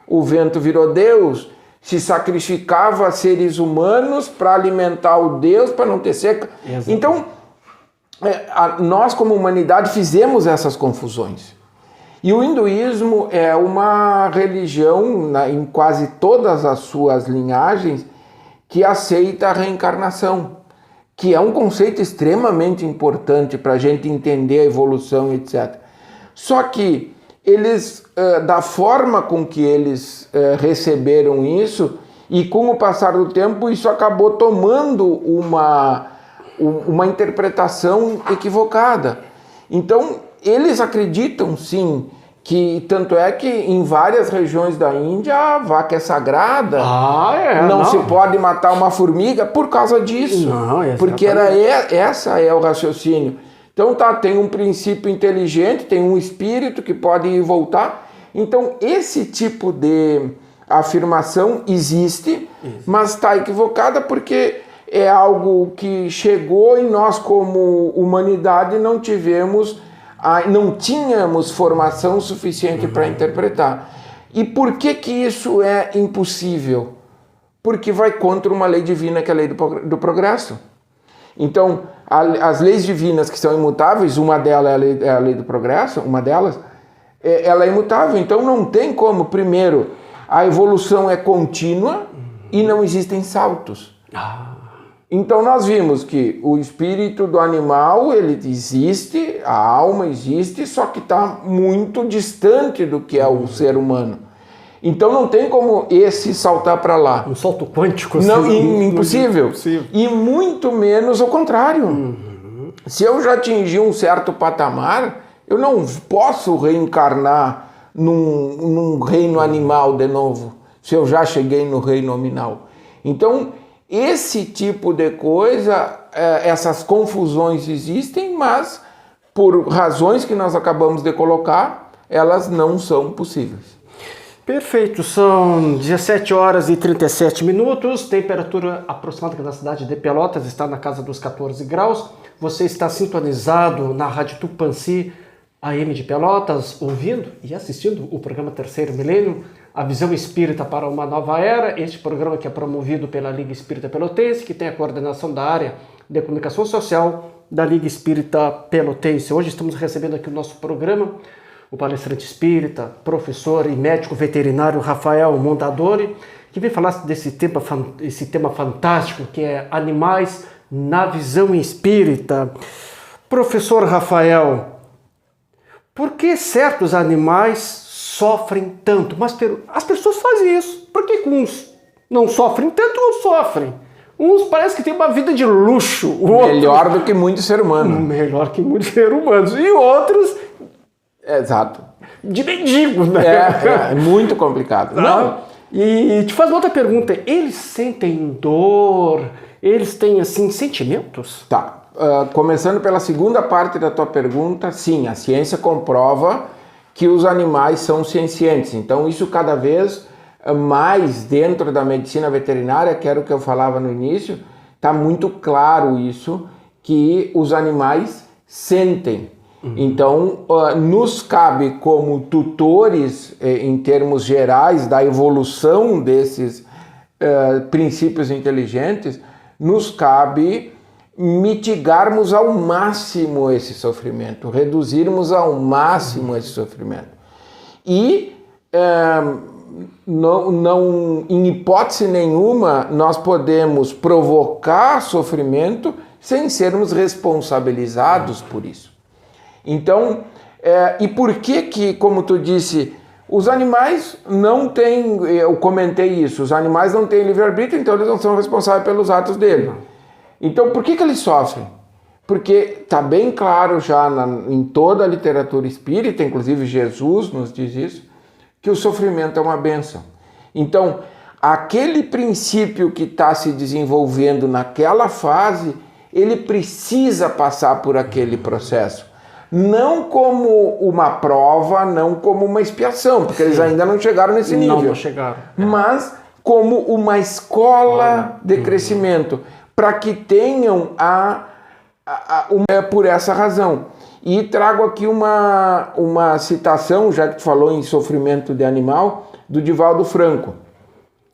o vento virou Deus, se sacrificava a seres humanos para alimentar o Deus, para não ter seca. Exato. Então, nós como humanidade fizemos essas confusões. E o hinduísmo é uma religião, em quase todas as suas linhagens, que aceita a reencarnação, que é um conceito extremamente importante para a gente entender a evolução, etc. Só que eles, da forma com que eles receberam isso, e com o passar do tempo, isso acabou tomando uma interpretação equivocada. Então, eles acreditam sim que, tanto é que em várias regiões da Índia a vaca é sagrada, não se pode matar uma formiga por causa disso, porque essa é o raciocínio. Então tem um princípio inteligente, tem um espírito que pode ir e voltar. Então esse tipo de afirmação existe, mas está equivocada porque é algo que chegou e nós como humanidade não tínhamos formação suficiente para interpretar. E por que isso é impossível? Porque vai contra uma lei divina, que é a lei do progresso. Então, as leis divinas que são imutáveis, uma delas é a lei do progresso, uma delas, ela é imutável. Então não tem como, primeiro, a evolução é contínua e não existem saltos. Então nós vimos que o espírito do animal, ele existe, a alma existe, só que está muito distante do que é o ser humano. Então não tem como esse saltar para lá. Um salto quântico. Não, impossível. E muito menos o contrário. Se eu já atingi um certo patamar, eu não posso reencarnar num reino animal de novo. se eu já cheguei no rei nominal? Então, esse tipo de coisa, essas confusões existem, mas por razões que nós acabamos de colocar, elas não são possíveis. Perfeito, são 17 horas e 37 minutos, temperatura aproximada da cidade de Pelotas está na casa dos 14 graus. Você está sintonizado na Rádio Tupãssi AM de Pelotas, ouvindo e assistindo o programa Terceiro Milênio, a visão espírita para uma nova era. Este programa que é promovido pela Liga Espírita Pelotense, que tem a coordenação da área de comunicação social da Liga Espírita Pelotense. Hoje estamos recebendo aqui o nosso programa o palestrante espírita, professor e médico veterinário Rafael Mondadori, que vem falar esse tema fantástico que é animais na visão espírita. Professor Rafael, por que certos animais sofrem tanto? Mas as pessoas fazem isso. Por que uns não sofrem tanto ou sofrem? Uns parece que têm uma vida de luxo. Melhor do que muitos seres humanos. Melhor que muitos seres humanos. E outros... Exato. De mendigo, né? É muito complicado. Não. E te faz outra pergunta. Eles sentem dor? Eles têm, assim, sentimentos? Tá. Começando pela segunda parte da tua pergunta, sim, a ciência comprova que os animais são sencientes. Então, isso cada vez mais dentro da medicina veterinária, que era o que eu falava no início, está muito claro isso, que os animais sentem. Então, nos cabe como tutores, em termos gerais, da evolução desses princípios inteligentes, nos cabe mitigarmos ao máximo esse sofrimento, reduzirmos ao máximo esse sofrimento. E, em hipótese nenhuma, nós podemos provocar sofrimento sem sermos responsabilizados por isso. Então, e por que, como tu disse, os animais não têm, eu comentei isso, os animais não têm livre-arbítrio, então eles não são responsáveis pelos atos dele. Então, por que eles sofrem? Porque está bem claro já em toda a literatura espírita, inclusive Jesus nos diz isso, que o sofrimento é uma bênção. Então, aquele princípio que está se desenvolvendo naquela fase, ele precisa passar por aquele processo. Não como uma prova, não como uma expiação, porque eles ainda não chegaram nesse nível. Não chegaram. Mas como uma escola de crescimento, para que tenham por essa razão. E trago aqui uma citação, já que tu falou em sofrimento de animal, do Divaldo Franco.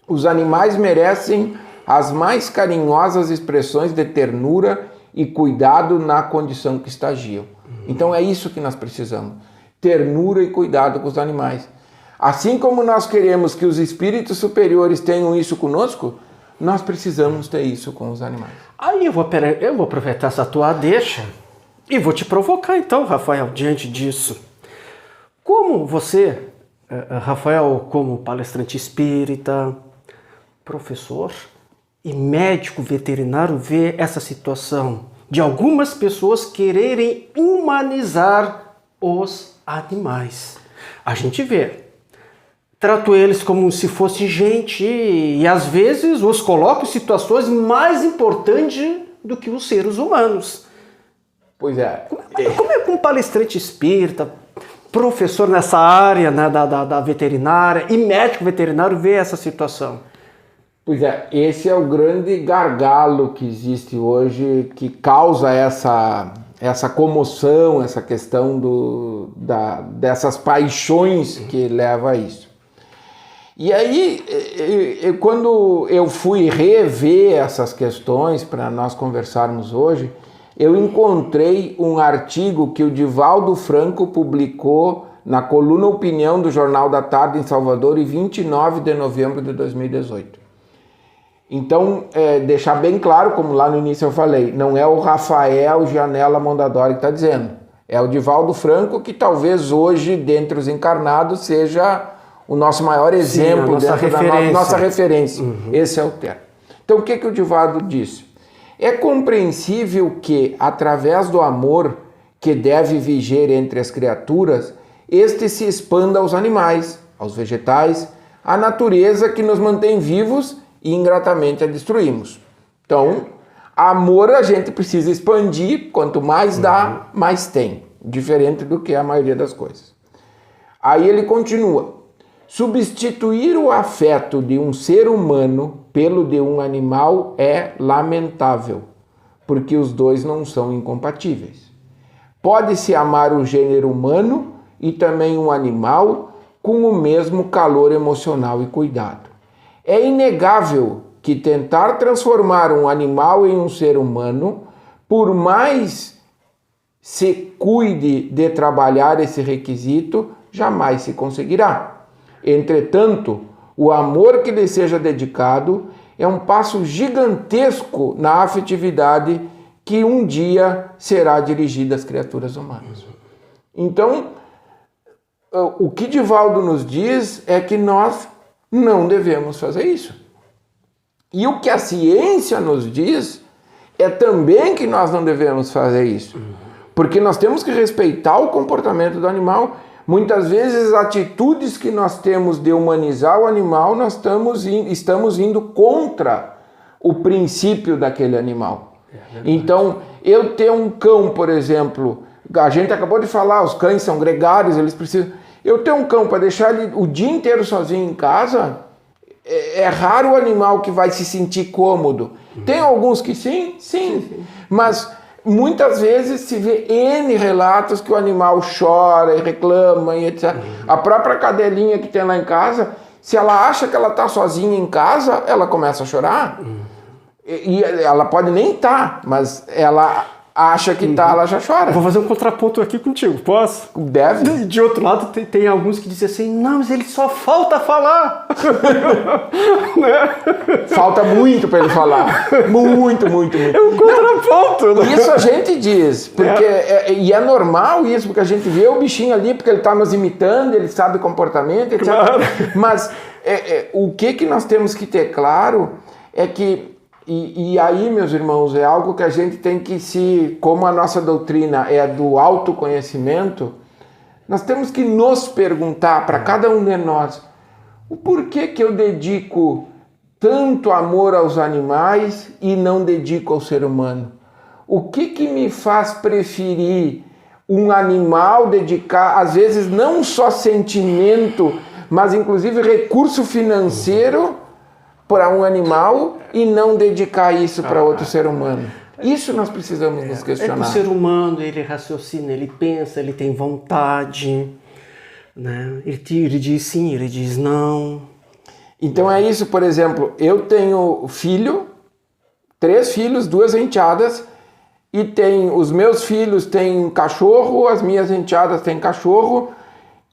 Os animais merecem as mais carinhosas expressões de ternura e cuidado na condição que estagiam. Então é isso que nós precisamos, ternura e cuidado com os animais. Assim como nós queremos que os espíritos superiores tenham isso conosco, nós precisamos ter isso com os animais. Aí eu vou aproveitar essa tua deixa e vou te provocar então, Rafael, diante disso. Como você, Rafael, como palestrante espírita, professor e médico veterinário, vê essa situação de algumas pessoas quererem humanizar os animais? A gente vê, trato eles como se fosse gente e às vezes os coloco em situações mais importantes do que os seres humanos. Pois é. Como é que um palestrante espírita, professor nessa área, né, da veterinária e médico veterinário vê essa situação? Pois é, esse é o grande gargalo que existe hoje, que causa essa comoção, essa questão dessas paixões que leva a isso. E aí, quando eu fui rever essas questões para nós conversarmos hoje, eu encontrei um artigo que o Divaldo Franco publicou na coluna Opinião do Jornal da Tarde em Salvador, em 29 de novembro de 2018. Então, deixar bem claro, como lá no início eu falei, não é o Rafael Janella Mondadori que está dizendo, é o Divaldo Franco, que talvez hoje, dentre os encarnados, seja o nosso maior exemplo, nossa referência. Nossa referência. Esse é o termo. Então, o que o Divaldo disse? É compreensível que, através do amor que deve viger entre as criaturas, este se expanda aos animais, aos vegetais, a natureza que nos mantém vivos e ingratamente a destruímos. Então, amor a gente precisa expandir, quanto mais dá, mais tem, diferente do que a maioria das coisas. Aí ele continua: substituir o afeto de um ser humano pelo de um animal é lamentável, porque os dois não são incompatíveis. Pode-se amar o gênero humano e também um animal com o mesmo calor emocional e cuidado. É inegável que tentar transformar um animal em um ser humano, por mais se cuide de trabalhar esse requisito, jamais se conseguirá. Entretanto, o amor que lhe seja dedicado é um passo gigantesco na afetividade que um dia será dirigida às criaturas humanas. Então, o que Divaldo nos diz é que nós não devemos fazer isso. E o que a ciência nos diz é também que nós não devemos fazer isso. Porque nós temos que respeitar o comportamento do animal. Muitas vezes, as atitudes que nós temos de humanizar o animal, nós estamos indo contra o princípio daquele animal. Então, eu ter um cão, por exemplo, a gente acabou de falar, os cães são gregários, eles precisam... Eu ter um cão para deixar ele o dia inteiro sozinho em casa, é raro o animal que vai se sentir cômodo. Tem alguns que sim. Mas muitas vezes se vê N relatos que o animal chora e reclama e etc. A própria cadelinha que tem lá em casa, se ela acha que ela está sozinha em casa, ela começa a chorar. E ela pode nem estar, mas ela acha que tá, ela já chora. Vou fazer um contraponto aqui contigo, posso? Deve. De outro lado, tem alguns que dizem assim, não, mas ele só falta falar. Né? Falta muito para ele falar. Muito. É um contraponto. Né? Isso a gente diz, porque e é normal isso, porque a gente vê o bichinho ali, porque ele está nos imitando, ele sabe comportamento, etc. Claro. Mas o que nós temos que ter claro é que E aí, meus irmãos, é algo que a gente tem que como a nossa doutrina é do autoconhecimento, nós temos que nos perguntar para cada um de nós, o porquê que eu dedico tanto amor aos animais e não dedico ao ser humano? O que me faz preferir um animal dedicar, às vezes, não só sentimento, mas inclusive recurso financeiro para um animal e não dedicar isso para outro ser humano? Isso nós precisamos nos questionar. O ser humano, ele raciocina, ele pensa, ele tem vontade, né? Ele diz sim, ele diz não. Então é isso, por exemplo, eu tenho 3 filhos, 2 enteadas, e os meus filhos têm cachorro, as minhas enteadas têm cachorro,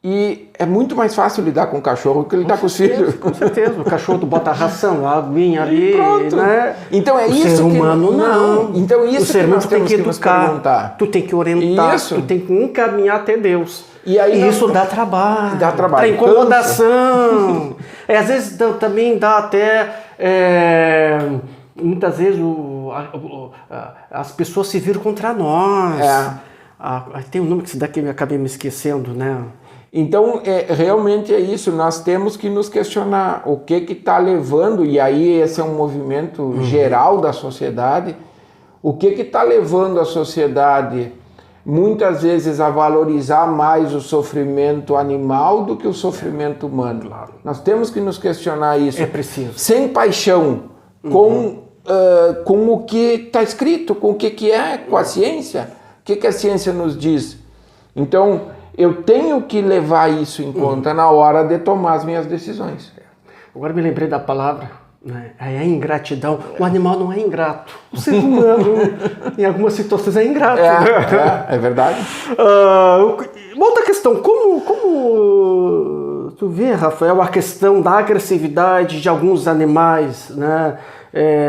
e é muito mais fácil lidar com o cachorro do que lidar com os filhos. Com certeza, o cachorro tu bota a ração, a aguinha ali, né? Então é o isso ser humano que... não. Então isso o ser que humano nós temos que nos perguntar. Tu tem que orientar, tu tem que encaminhar até Deus. E aí isso dá trabalho. Dá trabalho. Dá incomodação. Às vezes também dá até... muitas vezes as pessoas se viram contra nós. Tem um nome que daqui eu acabei me esquecendo, né? Então, realmente é isso, nós temos que nos questionar o que está levando, e aí esse é um movimento geral da sociedade, o que está levando a sociedade muitas vezes a valorizar mais o sofrimento animal do que o sofrimento humano. Claro. Nós temos que nos questionar isso. É preciso. Sem paixão, com o que está escrito, com o que é, com a ciência, o que a ciência nos diz. Então, eu tenho que levar isso em conta na hora de tomar as minhas decisões. Agora me lembrei da palavra, né? É a ingratidão. O animal não é ingrato. O ser humano, em algumas situações, é ingrato. É verdade. Uma outra questão, como tu vê, Rafael, a questão da agressividade de alguns animais, né?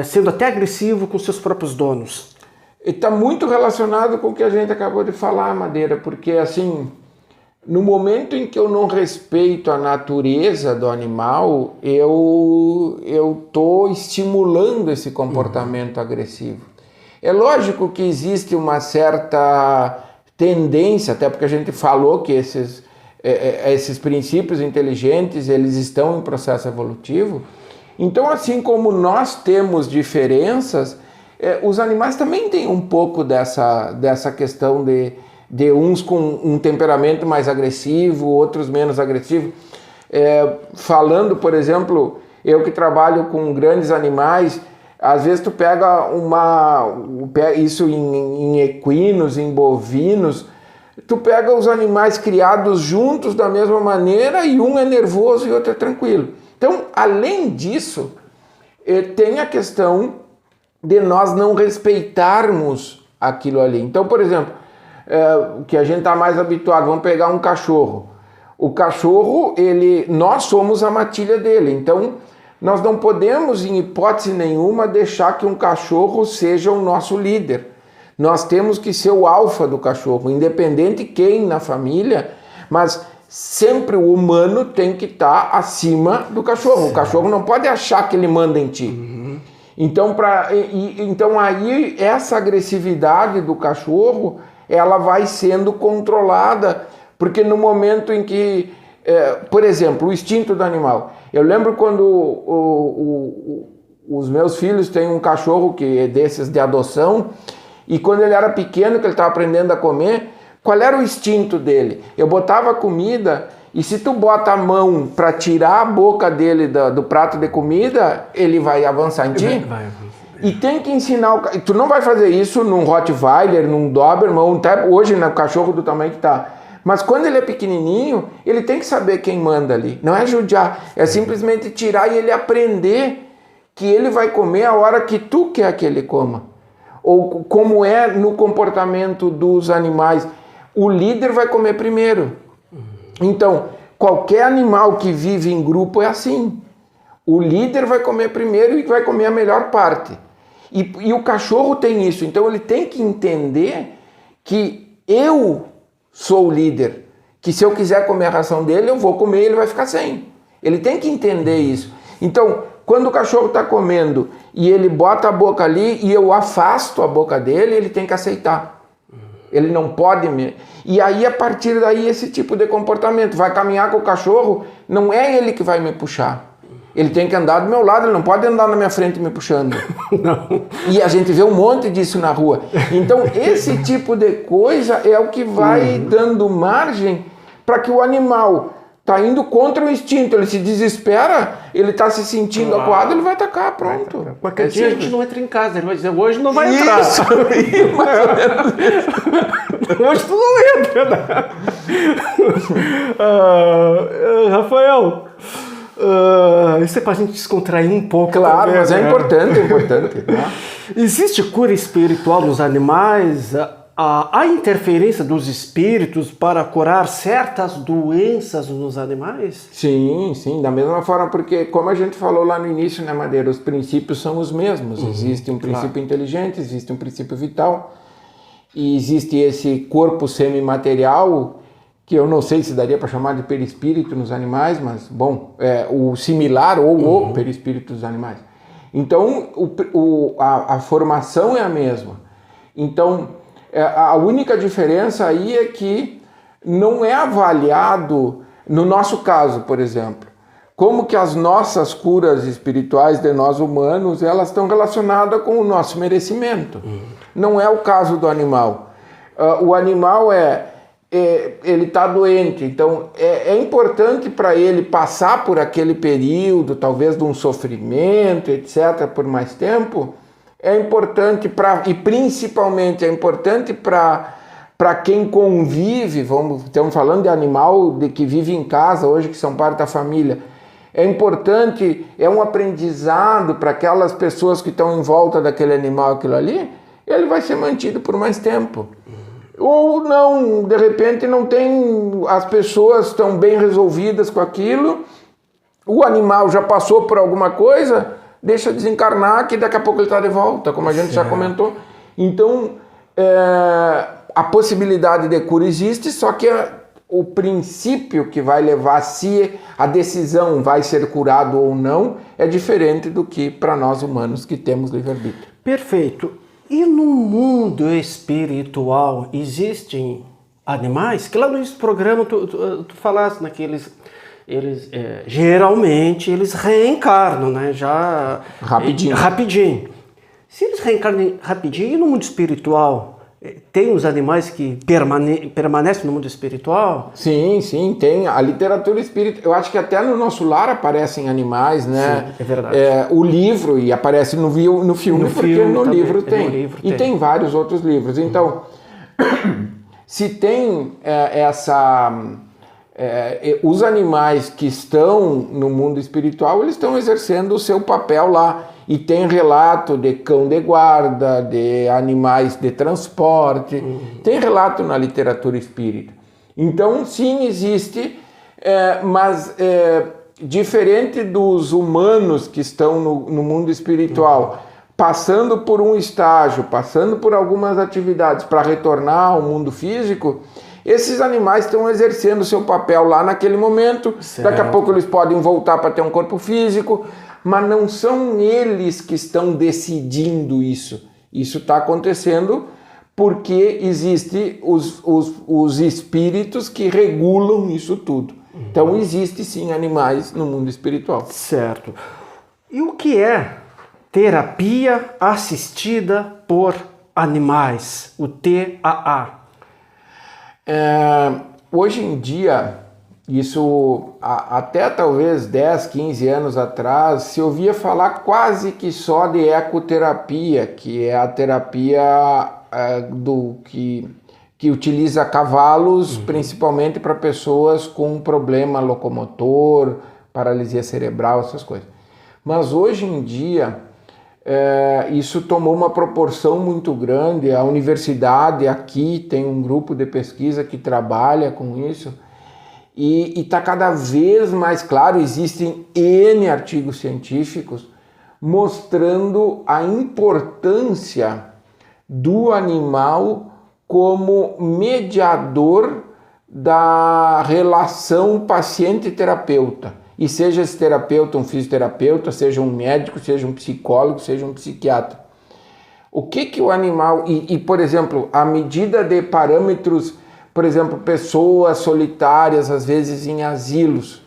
Sendo até agressivo com seus próprios donos? Está muito relacionado com o que a gente acabou de falar, Madeira, porque assim... No momento em que eu não respeito a natureza do animal, eu estou estimulando esse comportamento agressivo. É lógico que existe uma certa tendência, até porque a gente falou que esses esses princípios inteligentes, eles estão em processo evolutivo. Então, assim como nós temos diferenças, os animais também têm um pouco dessa questão de uns com um temperamento mais agressivo, outros menos agressivo. Falando, por exemplo, eu que trabalho com grandes animais, às vezes tu pega isso em equinos, em bovinos, tu pega os animais criados juntos da mesma maneira e um é nervoso e outro é tranquilo. Então, além disso, tem a questão de nós não respeitarmos aquilo ali. Então, por exemplo, que a gente está mais habituado, vamos pegar um cachorro. O cachorro, nós somos a matilha dele, então nós não podemos, em hipótese nenhuma, deixar que um cachorro seja o nosso líder. Nós temos que ser o alfa do cachorro, independente quem na família, mas sempre o humano tem que estar acima do cachorro. O cachorro não pode achar que ele manda em ti. Uhum. Então, então aí essa agressividade do cachorro, ela vai sendo controlada, porque no momento em que, por exemplo, o instinto do animal. Eu lembro quando os meus filhos têm um cachorro que é desses de adoção, e quando ele era pequeno, que ele estava aprendendo a comer, qual era o instinto dele? Eu botava comida, e se tu bota a mão para tirar a boca dele do prato de comida, ele vai avançar em ti? Vai. E tem que ensinar, tu não vai fazer isso num Rottweiler, num Doberman, até hoje no cachorro do tamanho que tá. Mas quando ele é pequenininho, ele tem que saber quem manda ali. Não é judiar, é simplesmente tirar e ele aprender que ele vai comer a hora que tu quer que ele coma. Ou como é no comportamento dos animais. O líder vai comer primeiro. Então, qualquer animal que vive em grupo é assim. O líder vai comer primeiro e vai comer a melhor parte. E o cachorro tem isso. Então, ele tem que entender que eu sou o líder. Que se eu quiser comer a ração dele, eu vou comer e ele vai ficar sem. Ele tem que entender isso. Então, quando o cachorro está comendo e ele bota a boca ali e eu afasto a boca dele, ele tem que aceitar. Ele não pode me... E aí, a partir daí, esse tipo de comportamento. Vai caminhar com o cachorro, não é ele que vai me puxar. Ele tem que andar do meu lado, ele não pode andar na minha frente me puxando. Não. E a gente vê um monte disso na rua. Então, esse tipo de coisa é o que vai dando margem para que o animal está indo contra o instinto. Ele se desespera, ele está se sentindo acuado, ele vai atacar, pronto. Qualquer dia a gente não entra em casa, ele vai dizer, hoje não vai entrar. Isso aí, mais ou menos. Hoje tu não entra, né? Rafael, isso é pra gente descontrair um pouco. Claro, também, mas é importante, é importante. Tá? Existe cura espiritual nos animais? Há interferência dos espíritos para curar certas doenças nos animais? Sim, da mesma forma, porque como a gente falou lá no início, né, Madeira, os princípios são os mesmos. Existe um princípio inteligente, existe um princípio vital, e existe esse corpo semimaterial, que eu não sei se daria para chamar de perispírito nos animais, mas, bom, o similar ou o perispírito dos animais. Então, a formação é a mesma. Então, a única diferença aí é que não é avaliado, no nosso caso, por exemplo, como que as nossas curas espirituais de nós humanos, elas estão relacionadas com o nosso merecimento. Não é o caso do animal. O animal ele está doente, então é importante para ele passar por aquele período, talvez de um sofrimento, etc., por mais tempo. É importante e principalmente é importante para quem convive, estamos falando de animal que vive em casa hoje, que são parte da família. É importante, é um aprendizado para aquelas pessoas que estão em volta daquele animal, aquilo ali, ele vai ser mantido por mais tempo. Ou não, de repente não tem, as pessoas estão bem resolvidas com aquilo, o animal já passou por alguma coisa, deixa desencarnar que daqui a pouco ele está de volta, como a gente já comentou. Então, a possibilidade de cura existe, só que o princípio que vai levar se a decisão vai ser curado ou não é diferente do que para nós humanos que temos livre-arbítrio. Perfeito. E no mundo espiritual existem animais, que lá no início do programa tu falaste, né, que geralmente eles reencarnam, né, já rapidinho. Se eles reencarnam rapidinho, e no mundo espiritual, tem os animais que permanecem no mundo espiritual? Sim, tem. A literatura espírita, eu acho que até no nosso lar aparecem animais, né? Sim, é verdade. O livro, e aparece no filme, porque no livro tem. E tem vários outros livros. Então, se tem os animais que estão no mundo espiritual, eles estão exercendo o seu papel lá. E tem relato de cão de guarda, de animais de transporte, tem relato na literatura espírita. Então, sim, existe, mas diferente dos humanos que estão no mundo espiritual, passando por um estágio, passando por algumas atividades para retornar ao mundo físico, esses animais estão exercendo o seu papel lá naquele momento. Certo. Daqui a pouco eles podem voltar para ter um corpo físico, mas não são eles que estão decidindo isso. Isso está acontecendo porque existem os espíritos que regulam isso tudo. Então existe sim animais no mundo espiritual. Certo. E o que é terapia assistida por animais? O TAA? Hoje em dia, isso até talvez 10, 15 anos atrás, se ouvia falar quase que só de ecoterapia, que é a terapia que utiliza cavalos, principalmente para pessoas com problema locomotor, paralisia cerebral, essas coisas. Mas hoje em dia, isso tomou uma proporção muito grande. A universidade aqui tem um grupo de pesquisa que trabalha com isso. E está cada vez mais claro, existem N artigos científicos mostrando a importância do animal como mediador da relação paciente-terapeuta. E seja esse terapeuta um fisioterapeuta, seja um médico, seja um psicólogo, seja um psiquiatra. O que o animal... por exemplo, a medida de parâmetros... Por exemplo, pessoas solitárias, às vezes em asilos.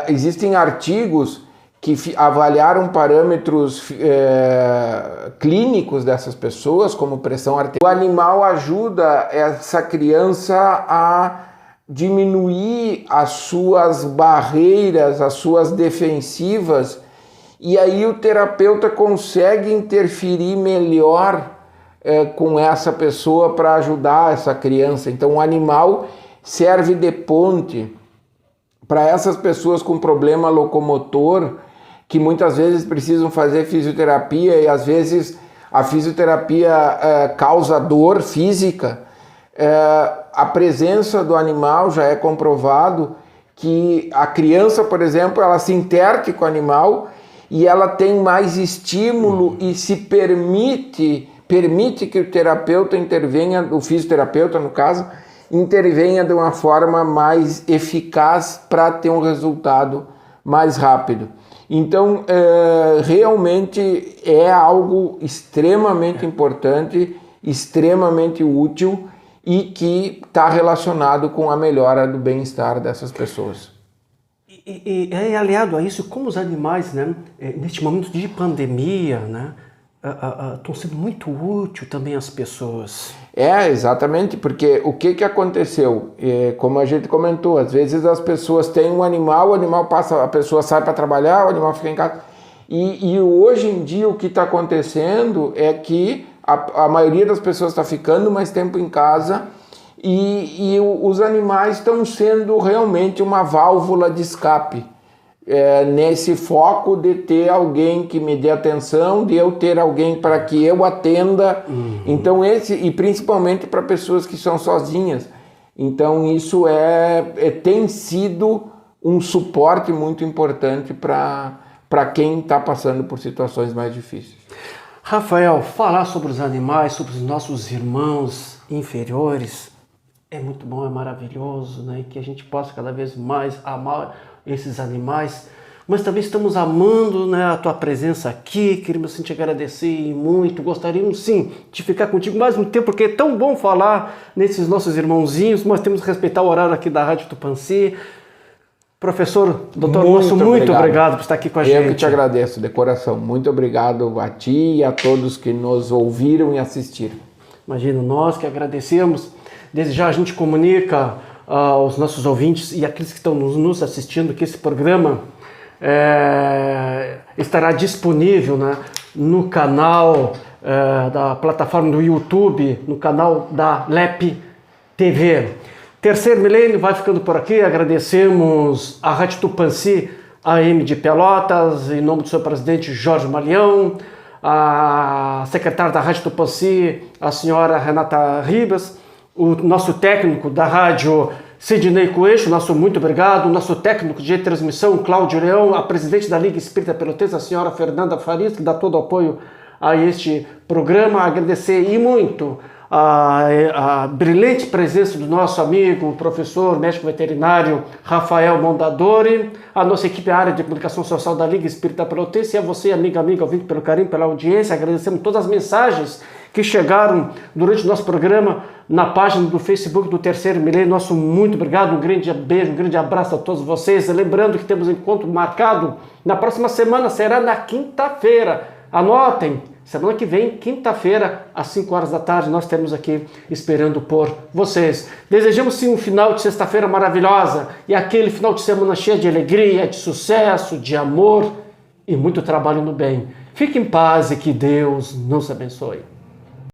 Existem artigos que avaliaram parâmetros clínicos dessas pessoas, como pressão arterial. O animal ajuda essa criança a diminuir as suas barreiras, as suas defensivas, e aí o terapeuta consegue interferir melhor com essa pessoa para ajudar essa criança. Então o animal serve de ponte para essas pessoas com problema locomotor, que muitas vezes precisam fazer fisioterapia e às vezes a fisioterapia causa dor física. A presença do animal já é comprovado que a criança, por exemplo, ela se interte com o animal e ela tem mais estímulo e se permite que o terapeuta intervenha, o fisioterapeuta no caso, intervenha de uma forma mais eficaz para ter um resultado mais rápido. Então, realmente é algo extremamente importante, extremamente útil e que está relacionado com a melhora do bem-estar dessas pessoas. E aliado a isso, como os animais, né, neste momento de pandemia, né, estão sendo muito úteis também às pessoas. Exatamente, porque o que aconteceu? Como a gente comentou, às vezes as pessoas têm um animal, o animal passa, a pessoa sai para trabalhar, o animal fica em casa. E hoje em dia o que está acontecendo é que a maioria das pessoas está ficando mais tempo em casa e os animais estão sendo realmente uma válvula de escape. Nesse foco de ter alguém que me dê atenção, de eu ter alguém para que eu atenda. Então e principalmente para pessoas que são sozinhas. Então isso tem sido um suporte muito importante para quem está passando por situações mais difíceis. Rafael, falar sobre os animais, sobre os nossos irmãos inferiores é muito bom, é maravilhoso, né? Que a gente possa cada vez mais amar esses animais, mas também estamos amando, né, a tua presença aqui, queremos te agradecer muito, gostaríamos sim de ficar contigo mais um tempo, porque é tão bom falar nesses nossos irmãozinhos, mas temos que respeitar o horário aqui da Rádio Tupãssi. Professor, doutor Márcio, muito obrigado por estar aqui com a gente. Eu que te agradeço, de coração. Muito obrigado a ti e a todos que nos ouviram e assistiram. Imagina, nós que agradecemos. Desde já a gente comunica aos nossos ouvintes e aqueles que estão nos assistindo que esse programa estará disponível, né, no canal da plataforma do YouTube, no canal da LEP TV. Terceiro Milênio vai ficando por aqui. Agradecemos a Rádio Tupãsi AM de Pelotas, em nome do seu presidente Jorge Malião, a secretária da Rádio Tupãsi, a senhora Renata Ribas, o nosso técnico da rádio Sidney Coelho, nosso muito obrigado, o nosso técnico de transmissão Cláudio Leão, a presidente da Liga Espírita Pelotense, a senhora Fernanda Farias, que dá todo o apoio a este programa. Agradecer e muito a brilhante presença do nosso amigo, professor, médico veterinário Rafael Mondadori, a nossa equipe, a área de comunicação social da Liga Espírita Pelotense, e a você, amiga, ouvinte, pelo carinho, pela audiência. Agradecemos todas as mensagens que chegaram durante o nosso programa na página do Facebook do Terceiro Milênio. Nosso muito obrigado, um grande beijo, um grande abraço a todos vocês. Lembrando que temos encontro marcado na próxima semana, será na quinta-feira. Anotem, semana que vem, quinta-feira, às 5 horas da tarde, nós estaremos aqui esperando por vocês. Desejamos sim um final de sexta-feira maravilhosa e aquele final de semana cheio de alegria, de sucesso, de amor e muito trabalho no bem. Fique em paz e que Deus nos abençoe.